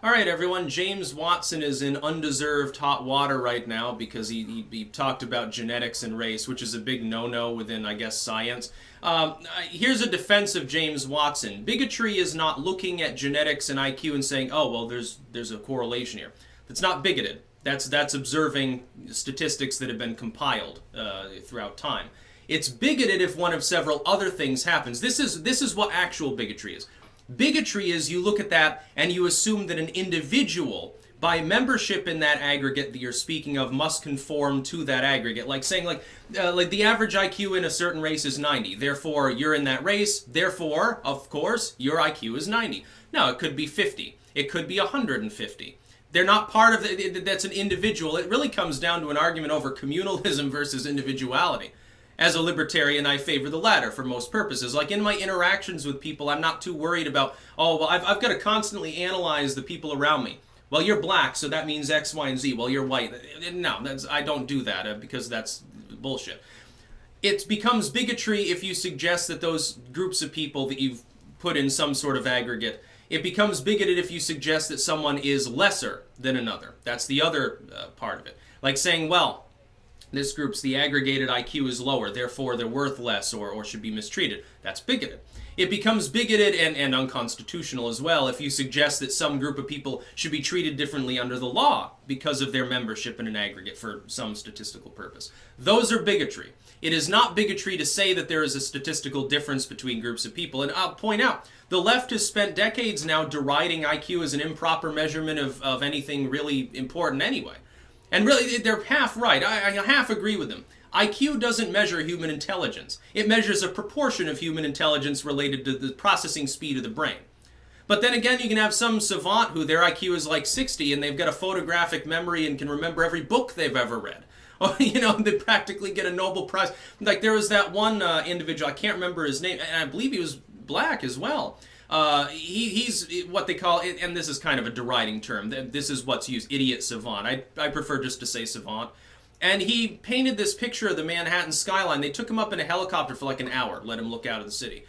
All right, everyone. James Watson is in undeserved hot water right now because he talked about genetics and race, which is a big no-no within, I guess, science. Here's a defense of James Watson. Bigotry is not looking at genetics and IQ and saying, oh, well, there's a correlation here. That's not bigoted. That's observing statistics that have been compiled throughout time. It's bigoted if one of several other things happens. This is what actual bigotry is. Bigotry is you look at that and you assume that an individual, by membership in that aggregate that you're speaking of, must conform to that aggregate. Like saying like the average IQ in a certain race is 90. Therefore, you're in that race. Therefore, of course, your IQ is 90. No, it could be 50. It could be 150. They're not part of that's an individual. It really comes down to an argument over communalism versus individuality. As a libertarian, I favor the latter for most purposes. Like in my interactions with people, I'm not too worried about, oh, well, I've got to constantly analyze the people around me. Well, you're black, so that means X, Y, and Z. Well, you're white. No, I don't do that because that's bullshit. It becomes bigotry if you suggest that those groups of people that you've put in some sort of aggregate, it becomes bigoted if you suggest that someone is lesser than another. That's the other part of it. Like saying, well, this group's the aggregated IQ is lower, therefore they're worth less or should be mistreated. That's bigoted. It becomes bigoted and unconstitutional as well if you suggest that some group of people should be treated differently under the law because of their membership in an aggregate for some statistical purpose. Those are bigotry. It is not bigotry to say that there is a statistical difference between groups of people. And I'll point out, the left has spent decades now deriding IQ as an improper measurement of anything really important anyway. And really, they're half right. I half agree with them. IQ doesn't measure human intelligence. It measures a proportion of human intelligence related to the processing speed of the brain. But then again, you can have some savant who their IQ is like 60 and they've got a photographic memory and can remember every book they've ever read. Or, they practically get a Nobel Prize. Like there was that one individual, I can't remember his name, and I believe he was black as well. He's what they call, and this is kind of a deriding term, this is what's used, idiot savant. I prefer just to say savant. And he painted this picture of the Manhattan skyline. They took him up in a helicopter for like an hour, let him look out of the city.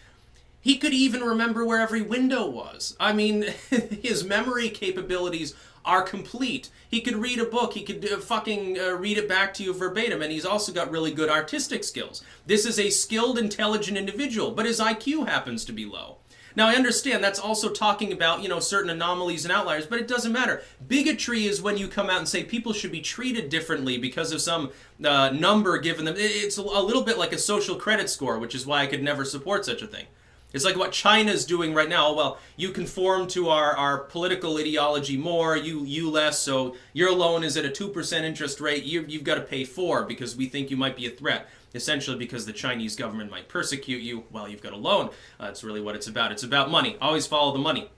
He could even remember where every window was. I mean, his memory capabilities are complete. He could read a book, he could read it back to you verbatim, and he's also got really good artistic skills. This is a skilled, intelligent individual, but his IQ happens to be low. Now, I understand that's also talking about, certain anomalies and outliers, but it doesn't matter. Bigotry is when you come out and say people should be treated differently because of some number given them. It's a little bit like a social credit score, which is why I could never support such a thing. It's like what China's doing right now. Well, you conform to our political ideology more, you less, so your loan is at a 2% interest rate, you've got to pay 4 because we think you might be a threat. Essentially because the Chinese government might persecute you while you've got a loan. That's really what it's about. It's about money. Always follow the money.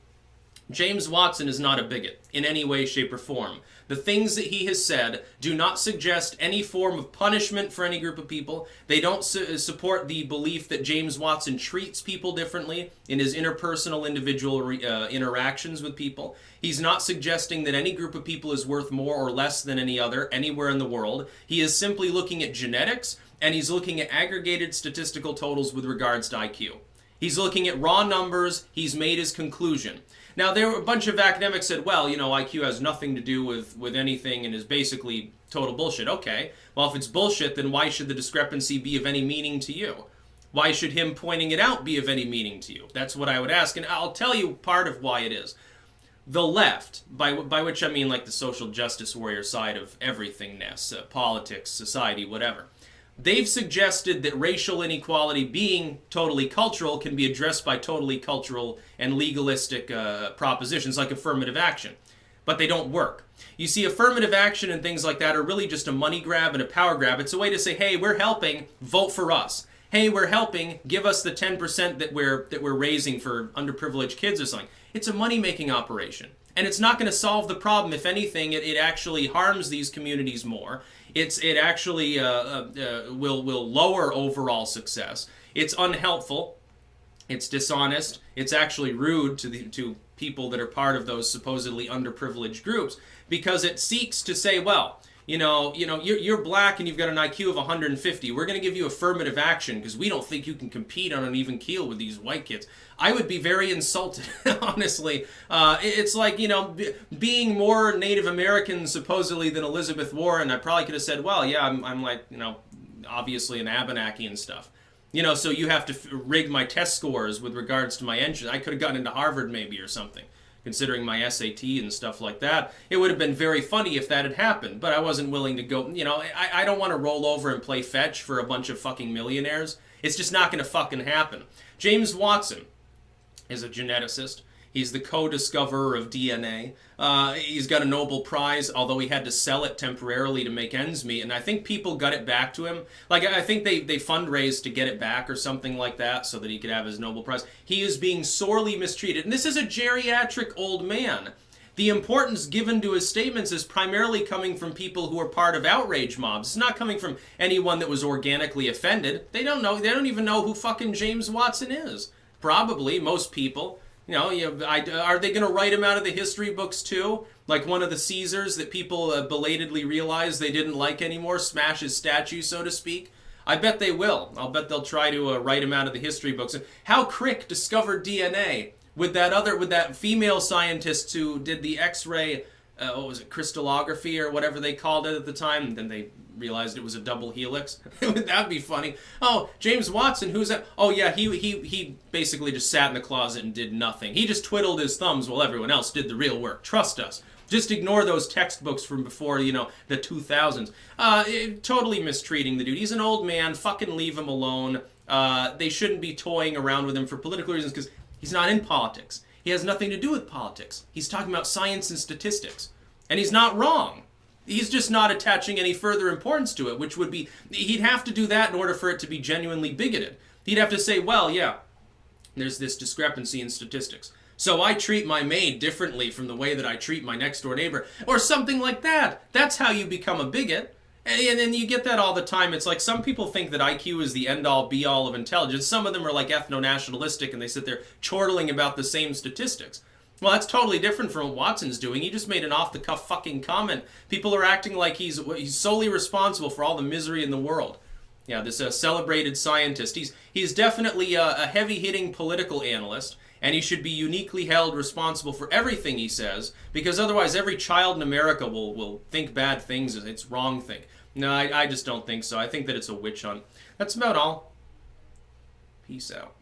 James Watson is not a bigot in any way, shape, or form. The things that he has said do not suggest any form of punishment for any group of people. They don't support the belief that James Watson treats people differently in his interpersonal individual interactions with people. He's not suggesting that any group of people is worth more or less than any other anywhere in the world. He is simply looking at genetics, and he's looking at aggregated statistical totals with regards to IQ. He's looking at raw numbers. He's made his conclusion. Now, there were a bunch of academics said, well, IQ has nothing to do with anything and is basically total bullshit. Okay, well, if it's bullshit, then why should the discrepancy be of any meaning to you? Why should him pointing it out be of any meaning to you? That's what I would ask, and I'll tell you part of why it is. The left, by which I mean like the social justice warrior side of everythingness, politics, society, whatever. They've suggested that racial inequality being totally cultural can be addressed by totally cultural and legalistic propositions like affirmative action. But they don't work. You see, affirmative action and things like that are really just a money grab and a power grab. It's a way to say, hey, we're helping, vote for us. Hey, we're helping, give us the 10% that we're raising for underprivileged kids or something. It's a money-making operation. And it's not going to solve the problem. If anything, it actually harms these communities more. It actually will lower overall success. It's unhelpful. It's dishonest. It's actually rude to people that are part of those supposedly underprivileged groups because it seeks to say, well, you're black and you've got an IQ of 150. We're going to give you affirmative action because we don't think you can compete on an even keel with these white kids. I would be very insulted, honestly. It's like, being more Native American supposedly than Elizabeth Warren. I probably could have said, well, yeah, I'm like, obviously an Abenaki and stuff. So you have to rig my test scores with regards to my engine. I could have gotten into Harvard maybe or something, considering my SAT and stuff like that. It would have been very funny if that had happened, but I wasn't willing to go, I don't want to roll over and play fetch for a bunch of fucking millionaires. It's just not going to fucking happen. James Watson is a geneticist. He's the co-discoverer of DNA. He's got a Nobel Prize, although he had to sell it temporarily to make ends meet, and I think people got it back to him. Like, I think they fundraised to get it back or something like that so that he could have his Nobel Prize. He is being sorely mistreated, and this is a geriatric old man. The importance given to his statements is primarily coming from people who are part of outrage mobs. It's not coming from anyone that was organically offended. They don't know. They don't even know who fucking James Watson is. Probably, most people. Are they going to write him out of the history books too? Like one of the Caesars that people belatedly realize they didn't like anymore, smash his statue, so to speak? I bet they will. I'll bet they'll try to write him out of the history books. How Crick discovered DNA with that female scientist who did the X-ray, crystallography or whatever they called it at the time, and then they realized it was a double helix. That'd be funny. Oh, James Watson, who's that? Oh yeah, he basically just sat in the closet and did nothing. He just twiddled his thumbs while everyone else did the real work. Trust us. Just ignore those textbooks from before, the 2000s. Totally mistreating the dude. He's an old man. Fucking leave him alone. They shouldn't be toying around with him for political reasons because he's not in politics. He has nothing to do with politics. He's talking about science and statistics. And he's not wrong. He's just not attaching any further importance to it, which would be, he'd have to do that in order for it to be genuinely bigoted. He'd have to say, well, yeah, there's this discrepancy in statistics. So I treat my maid differently from the way that I treat my next door neighbor, or something like that. That's how you become a bigot. And then you get that all the time. It's like some people think that IQ is the end-all, be-all of intelligence. Some of them are like ethno-nationalistic and they sit there chortling about the same statistics. Well, that's totally different from what Watson's doing. He just made an off-the-cuff fucking comment. People are acting like he's solely responsible for all the misery in the world. Yeah, this celebrated scientist. He's definitely a heavy-hitting political analyst, and he should be uniquely held responsible for everything he says, because otherwise every child in America will think bad things. It's wrong think. No, I just don't think so. I think that it's a witch hunt. That's about all. Peace out.